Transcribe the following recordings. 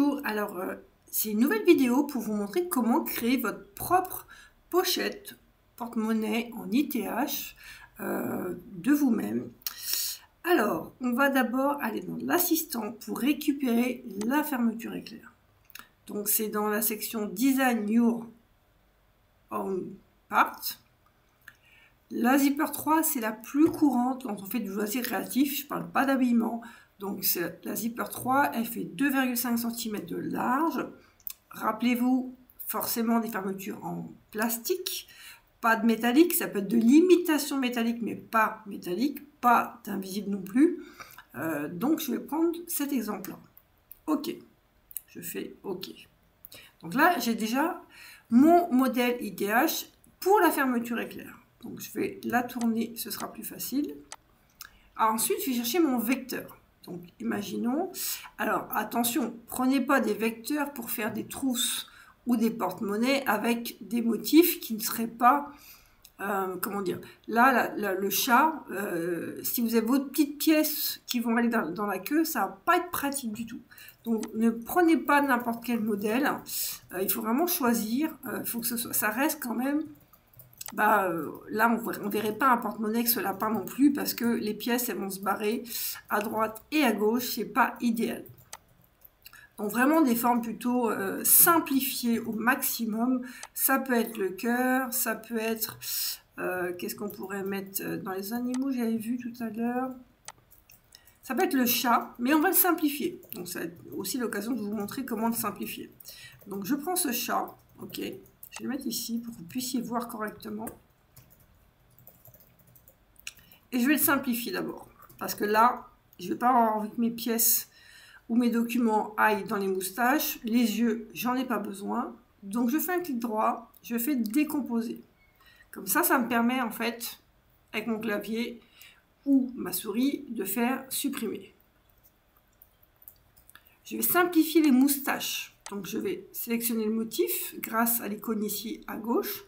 Bonjour, alors c'est une nouvelle vidéo pour vous montrer comment créer votre propre pochette porte-monnaie en ITH de vous-même. Alors, on va d'abord aller dans l'assistant pour récupérer la fermeture éclair. Donc c'est dans la section Design Your Own Part. La Zipper 3, c'est la plus courante quand on fait du loisir créatif, je ne parle pas d'habillement. Donc la Zipper 3, elle fait 2,5 cm de large. Rappelez-vous forcément des fermetures en plastique, pas de métallique, ça peut être de l'imitation métallique, mais pas métallique, pas d'invisible non plus. Donc je vais prendre cet exemple-là. OK, je fais OK. Donc là, j'ai déjà mon modèle ITH pour la fermeture éclair. Donc je vais la tourner, ce sera plus facile. Alors, ensuite, je vais chercher mon vecteur. Donc imaginons, alors attention, prenez pas des vecteurs pour faire des trousses ou des porte-monnaies avec des motifs qui ne seraient pas, comment dire, là le chat, si vous avez vos petites pièces qui vont aller dans la queue, ça va pas être pratique du tout. Donc ne prenez pas n'importe quel modèle, il faut vraiment choisir, il faut que ça reste quand même. Là, on ne verrait pas un porte-monnaie avec ce lapin non plus parce que les pièces, elles vont se barrer à droite et à gauche, c'est pas idéal. Donc vraiment des formes plutôt simplifiées au maximum. Ça peut être le cœur, ça peut être, qu'est-ce qu'on pourrait mettre dans les animaux, j'avais vu tout à l'heure. Ça peut être le chat, mais on va le simplifier. Donc ça va être aussi l'occasion de vous montrer comment le simplifier. Donc je prends ce chat, ok. Je vais le mettre ici pour que vous puissiez voir correctement. Et je vais le simplifier d'abord. Parce que là, je ne vais pas avoir envie que mes pièces ou mes documents aillent dans les moustaches. Les yeux, j'en ai pas besoin. Donc je fais un clic droit, je fais décomposer. Comme ça, ça me permet en fait, avec mon clavier ou ma souris, de faire supprimer. Je vais simplifier les moustaches. Donc je vais sélectionner le motif grâce à l'icône ici à gauche.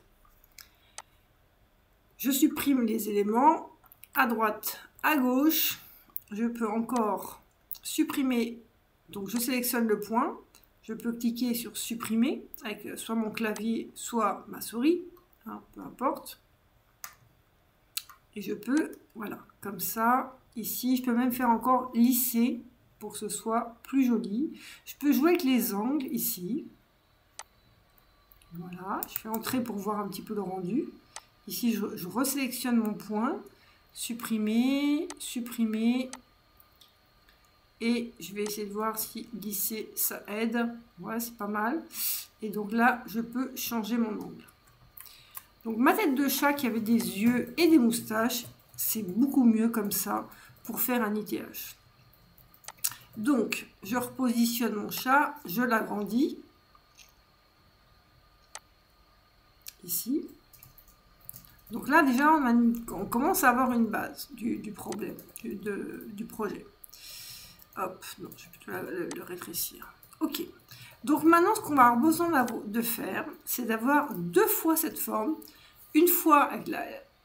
Je supprime les éléments à droite, à gauche. Je peux encore supprimer. Donc je sélectionne le point. Je peux cliquer sur supprimer avec soit mon clavier, soit ma souris. Hein, peu importe. Et je peux, voilà, comme ça. Ici, je peux même faire encore lisser pour que ce soit plus joli. Je peux jouer avec les angles ici. Voilà, je fais entrer pour voir un petit peu le rendu. Ici, je resélectionne mon point, supprimer, supprimer. Et je vais essayer de voir si lisser, ça aide. Ouais, c'est pas mal. Et donc là, je peux changer mon angle. Donc ma tête de chat qui avait des yeux et des moustaches, c'est beaucoup mieux comme ça pour faire un ITH. Donc, je repositionne mon chat, je l'agrandis. Ici. Donc là, déjà, on commence à avoir une base du problème, du projet. Hop, non, je vais plutôt le rétrécir. Ok. Donc maintenant, ce qu'on va avoir besoin de faire, c'est d'avoir deux fois cette forme. Une fois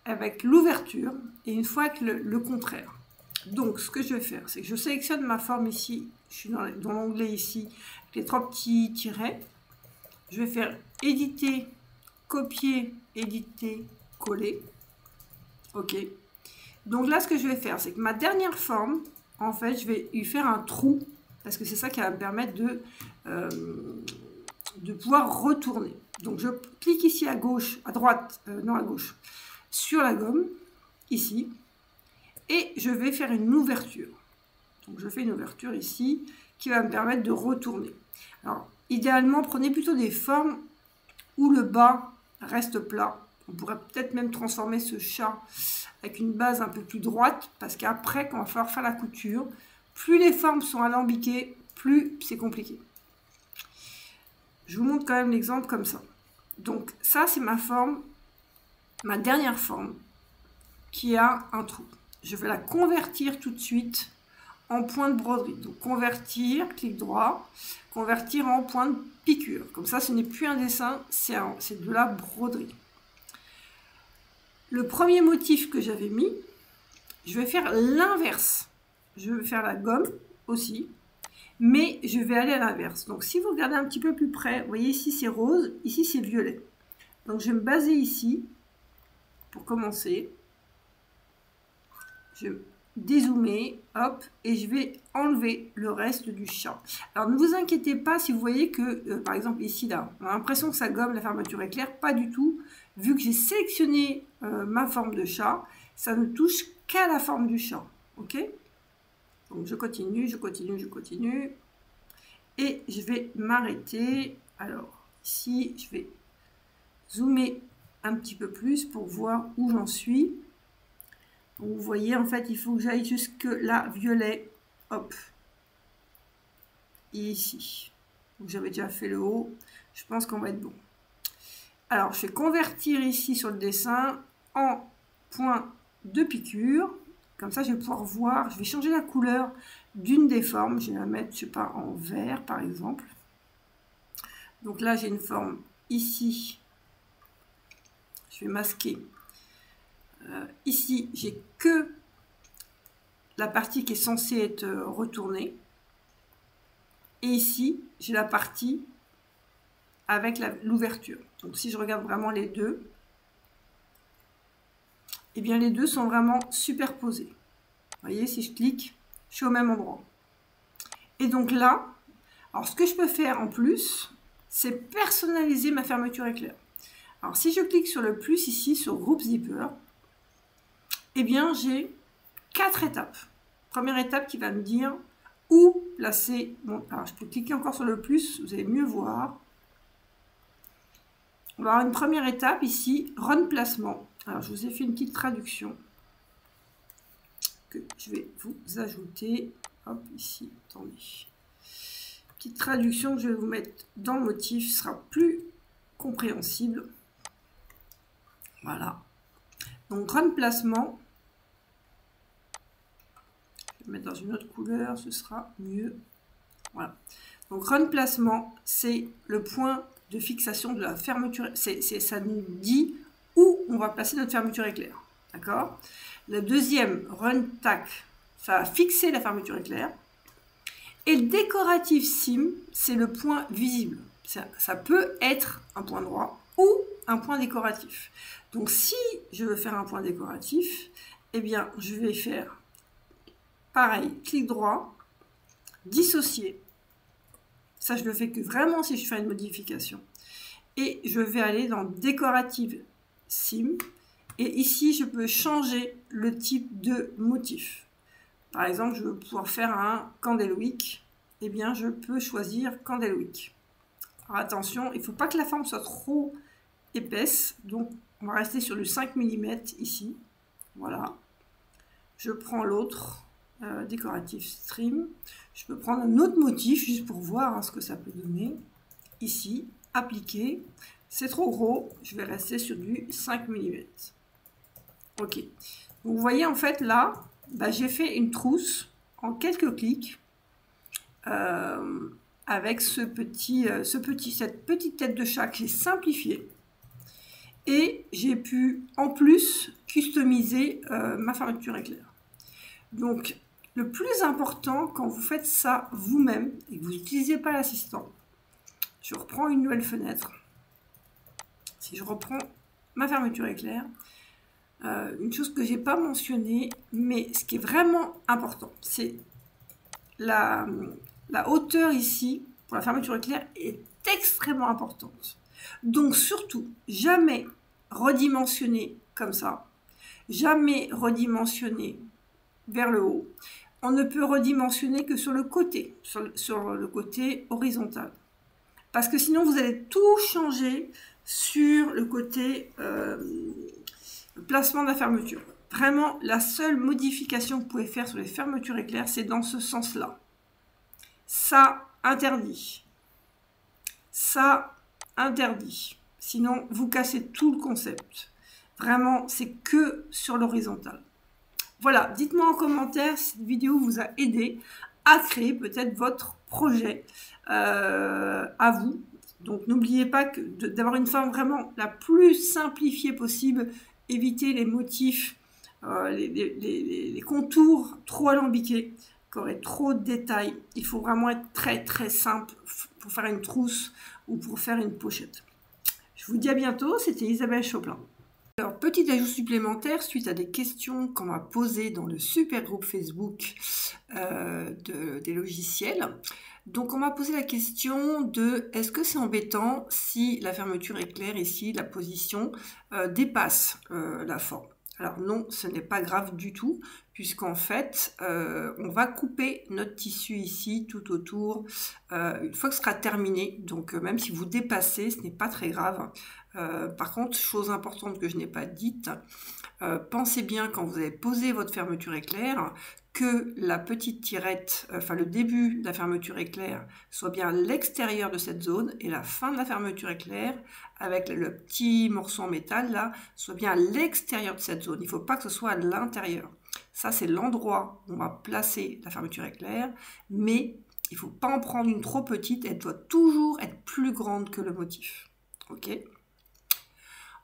avec l'ouverture et une fois avec le contraire. Donc, ce que je vais faire, c'est que je sélectionne ma forme ici. Je suis dans l'onglet ici, avec les trois petits tirets. Je vais faire éditer, copier, éditer, coller. OK. Donc là, ce que je vais faire, c'est que ma dernière forme, en fait, je vais lui faire un trou. Parce que c'est ça qui va me permettre de pouvoir retourner. Donc, je clique ici à gauche, à droite, non à gauche, sur la gomme, ici. Et je vais faire une ouverture. Donc, je fais une ouverture ici qui va me permettre de retourner. Alors, idéalement, prenez plutôt des formes où le bas reste plat. On pourrait peut-être même transformer ce chat avec une base un peu plus droite parce qu'après, quand on va falloir faire la couture, plus les formes sont alambiquées, plus c'est compliqué. Je vous montre quand même l'exemple comme ça. Donc, ça, c'est ma forme, ma dernière forme qui a un trou. Je vais la convertir tout de suite en point de broderie. Donc, convertir, clic droit, convertir en point de piqûre. Comme ça, ce n'est plus un dessin, c'est de la broderie. Le premier motif que j'avais mis, je vais faire l'inverse. Je vais faire la gomme aussi. mais je vais aller à l'inverse. Donc si vous regardez un petit peu plus près, vous voyez ici c'est rose, ici c'est violet. Donc je vais me baser ici pour commencer. Je vais dézoomer, hop, et je vais enlever le reste du chat. Alors ne vous inquiétez pas si vous voyez que, par exemple ici, là, on a l'impression que ça gomme la fermeture éclair, pas du tout. Vu que j'ai sélectionné ma forme de chat, ça ne touche qu'à la forme du chat, ok? Donc je continue, je continue, je continue, et je vais m'arrêter. Alors ici, je vais zoomer un petit peu plus pour voir où j'en suis. Donc, vous voyez, en fait, il faut que j'aille jusque là, violet, hop, et ici. Donc, j'avais déjà fait le haut, je pense qu'on va être bon. Alors, je vais convertir ici sur le dessin en point de piqûre. Comme ça, je vais pouvoir voir, je vais changer la couleur d'une des formes. Je vais la mettre, je sais pas, en vert, par exemple. Donc là, j'ai une forme ici. Je vais masquer. Ici, j'ai que la partie qui est censée être retournée. Et ici, j'ai la partie avec l'ouverture. Donc si je regarde vraiment les deux, eh bien les deux sont vraiment superposés. Vous voyez, si je clique, je suis au même endroit. Et donc là, alors ce que je peux faire en plus, c'est personnaliser ma fermeture éclair. Alors si je clique sur le plus ici, sur Groupe Zipper, eh bien j'ai 4 étapes. Première étape qui va me dire où placer mon... Alors je peux cliquer encore sur le plus, vous allez mieux voir. On va avoir une première étape ici, Run placement. Alors je vous ai fait une petite traduction que je vais vous ajouter. Hop, ici, attendez. Petite traduction que je vais vous mettre dans le motif, sera plus compréhensible. Voilà. Donc Run placement. Je vais mettre dans une autre couleur, ce sera mieux. Voilà. Donc Run placement, c'est le point de fixation de la fermeture. Ça nous dit où on va placer notre fermeture éclair. D'accord? Le deuxième, Run tac, ça va fixer la fermeture éclair. Et le décoratif sim, c'est le point visible. Ça peut être un point droit ou un point décoratif. Donc si je veux faire un point décoratif, eh bien je vais faire pareil, clic droit, dissocier. Ça, je le fais que vraiment si je fais une modification. Et je vais aller dans Décorative Sim. Et ici, je peux changer le type de motif. Par exemple, je veux pouvoir faire un Candlewick. Eh bien, je peux choisir Candlewick. Alors attention, il ne faut pas que la forme soit trop épaisse. Donc, on va rester sur du 5 mm ici. Voilà. Je prends l'autre. Décorative Stream. Je peux prendre un autre motif juste pour voir ce que ça peut donner. Ici, appliquer. C'est trop gros, je vais rester sur du 5 mm. Ok. Donc, vous voyez en fait là, j'ai fait une trousse en quelques clics avec cette petite tête de chat que j'ai simplifiée. Et j'ai pu en plus customiser ma fermeture éclair. Donc, le plus important, quand vous faites ça vous-même et que vous n'utilisez pas l'assistant, je reprends une nouvelle fenêtre. Si je reprends ma fermeture éclair, une chose que je n'ai pas mentionnée, mais ce qui est vraiment important, c'est la hauteur ici, pour la fermeture éclair, est extrêmement importante. Donc, surtout, jamais redimensionner comme ça, jamais redimensionner vers le haut. On ne peut redimensionner que sur le côté, sur le côté horizontal. Parce que sinon, vous allez tout changer sur le côté placement de la fermeture. Vraiment, la seule modification que vous pouvez faire sur les fermetures éclair, c'est dans ce sens-là. Ça, interdit. Ça, interdit. Sinon, vous cassez tout le concept. Vraiment, c'est que sur l'horizontal. Voilà, dites-moi en commentaire si cette vidéo vous a aidé à créer peut-être votre projet à vous. Donc n'oubliez pas d'avoir une forme vraiment la plus simplifiée possible. Évitez les motifs, les contours trop alambiqués. qui aurait trop de détails. Il faut vraiment être très très simple pour faire une trousse ou pour faire une pochette. Je vous dis à bientôt, c'était Isabelle Choplin. Alors, petit ajout supplémentaire suite à des questions qu'on m'a posées dans le super groupe Facebook des logiciels. Donc, on m'a posé la question de est-ce que c'est embêtant si la fermeture éclair ici, la position dépasse la forme? Alors non, ce n'est pas grave du tout, puisqu'en fait, on va couper notre tissu ici tout autour une fois que ce sera terminé. Donc même si vous dépassez, ce n'est pas très grave. Par contre, chose importante que je n'ai pas dite, pensez bien quand vous avez posé votre fermeture éclair que la petite tirette, enfin le début de la fermeture éclair soit bien à l'extérieur de cette zone et la fin de la fermeture éclair avec le petit morceau en métal là soit bien à l'extérieur de cette zone. Il ne faut pas que ce soit à l'intérieur. Ça c'est l'endroit où on va placer la fermeture éclair, mais il ne faut pas en prendre une trop petite, elle doit toujours être plus grande que le motif. Ok ?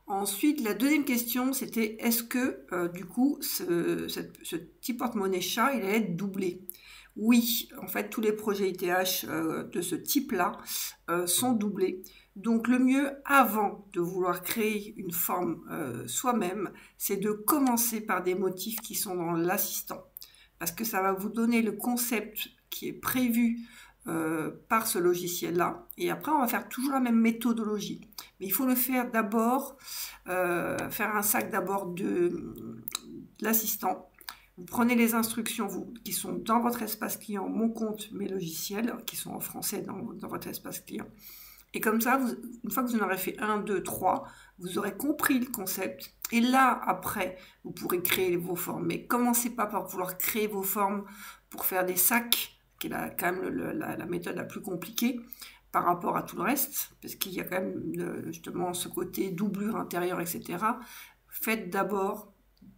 Ensuite, la deuxième question, c'était est-ce que, du coup, ce petit porte-monnaie chat, il allait être doublé? Oui, en fait, tous les projets ITH de ce type-là sont doublés. Donc, le mieux, avant de vouloir créer une forme soi-même, c'est de commencer par des motifs qui sont dans l'assistant. Parce que ça va vous donner le concept qui est prévu par ce logiciel-là. Et après, on va faire toujours la même méthodologie. Mais il faut le faire d'abord, faire un sac d'abord de l'assistant. Vous prenez les instructions qui sont dans votre espace client, mon compte, mes logiciels, qui sont en français dans votre espace client. Et comme ça, une fois que vous en aurez fait 1, 2, 3, vous aurez compris le concept. Et là, après, vous pourrez créer vos formes. Mais commencez pas par vouloir créer vos formes pour faire des sacs, qui est quand même la méthode la plus compliquée par rapport à tout le reste, parce qu'il y a quand même justement ce côté doublure intérieure, etc. Faites d'abord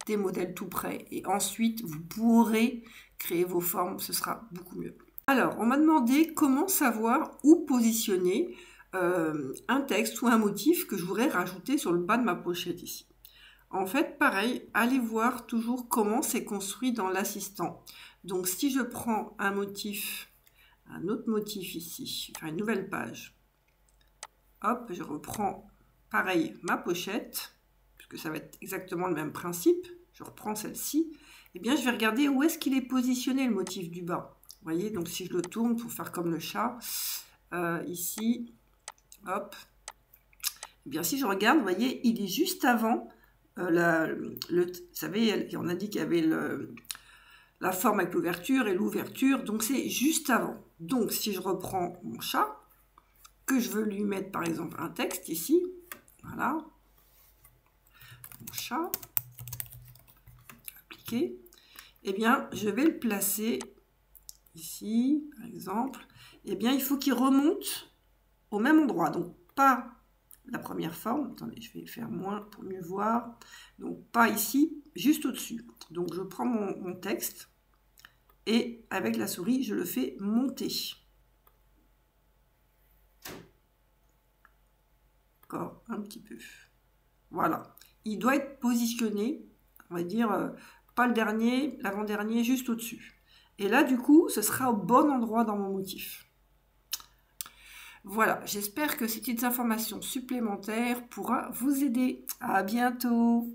des modèles tout prêts et ensuite vous pourrez créer vos formes, ce sera beaucoup mieux. Alors, on m'a demandé comment savoir où positionner un texte ou un motif que je voudrais rajouter sur le bas de ma pochette ici. En fait, pareil, allez voir toujours comment c'est construit dans l'assistant. Donc, si je prends un motif, un autre motif ici, enfin une nouvelle page, hop, je reprends pareil ma pochette, puisque ça va être exactement le même principe, je reprends celle-ci, et bien je vais regarder où est-ce qu'il est positionné le motif du bas. Vous voyez, donc si je le tourne pour faire comme le chat, ici, hop, et bien si je regarde, vous voyez, il est juste avant, vous savez, on a dit qu'il y avait la forme avec l'ouverture et l'ouverture, donc c'est juste avant. Donc si je reprends mon chat, que je veux lui mettre par exemple un texte ici, voilà, mon chat, appliquer, et bien je vais le placer ici par exemple, et bien il faut qu'il remonte au même endroit, donc pas la première forme, attendez je vais faire moins pour mieux voir, donc pas ici, juste au-dessus. Donc je prends mon texte et avec la souris je le fais monter. Encore un petit peu. Voilà. Il doit être positionné, on va dire, pas le dernier, l'avant-dernier, juste au-dessus. Et là, du coup, ce sera au bon endroit dans mon motif. Voilà, j'espère que ces petites informations supplémentaires pourront vous aider. À bientôt!